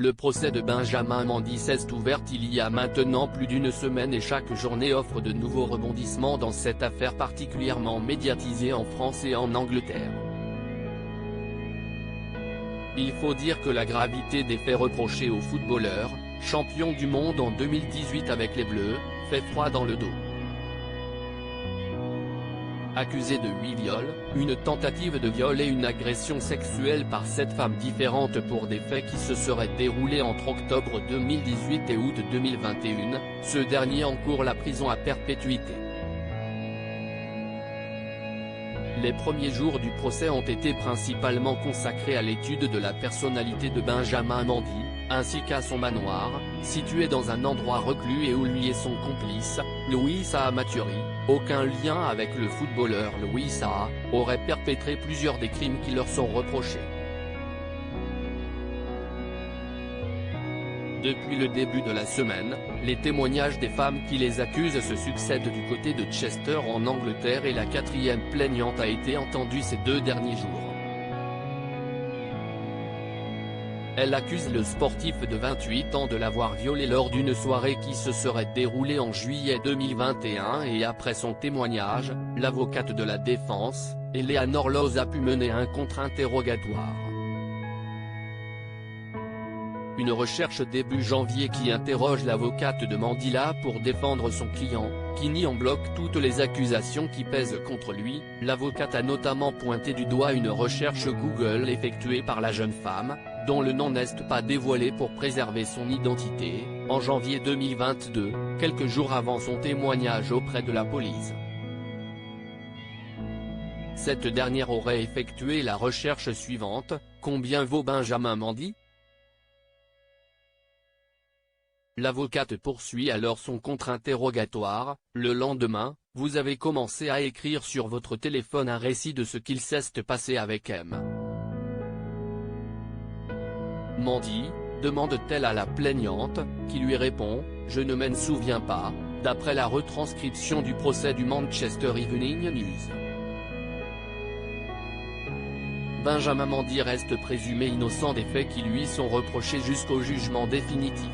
Le procès de Benjamin Mendy s'est ouvert il y a maintenant plus d'une semaine et chaque journée offre de nouveaux rebondissements dans cette affaire particulièrement médiatisée en France et en Angleterre. Il faut dire que la gravité des faits reprochés au footballeur, champion du monde en 2018 avec les Bleus, fait froid dans le dos. Accusé de 8 viols, une tentative de viol et une agression sexuelle par 7 femmes différentes pour des faits qui se seraient déroulés entre octobre 2018 et août 2021, ce dernier encourt la prison à perpétuité. Les premiers jours du procès ont été principalement consacrés à l'étude de la personnalité de Benjamin Mendy, ainsi qu'à son manoir, situé dans un endroit reclus et où lui et son complice, Louis Saha Maturi, aucun lien avec le footballeur Louis Saha, auraient perpétré plusieurs des crimes qui leur sont reprochés. Depuis le début de la semaine, les témoignages des femmes qui les accusent se succèdent du côté de Chester en Angleterre et la 4e plaignante a été entendue ces 2 derniers jours. Elle accuse le sportif de 28 ans de l'avoir violée lors d'une soirée qui se serait déroulée en juillet 2021 et après son témoignage, l'avocate de la défense, Eleanor Laws a pu mener un contre-interrogatoire. Une recherche début janvier qui interroge l'avocate de Mendy pour défendre son client, qui nie en bloc toutes les accusations qui pèsent contre lui. L'avocate a notamment pointé du doigt une recherche Google effectuée par la jeune femme, dont le nom n'est pas dévoilé pour préserver son identité, en janvier 2022, quelques jours avant son témoignage auprès de la police. Cette dernière aurait effectué la recherche suivante: combien vaut Benjamin Mendy ? L'avocate poursuit alors son contre-interrogatoire. Le lendemain, vous avez commencé à écrire sur votre téléphone un récit de ce qu'il s'est passé avec M. Mendy, demande-t-elle à la plaignante, qui lui répond, je ne m'en souviens pas, d'après la retranscription du procès du Manchester Evening News. Benjamin Mendy reste présumé innocent des faits qui lui sont reprochés jusqu'au jugement définitif.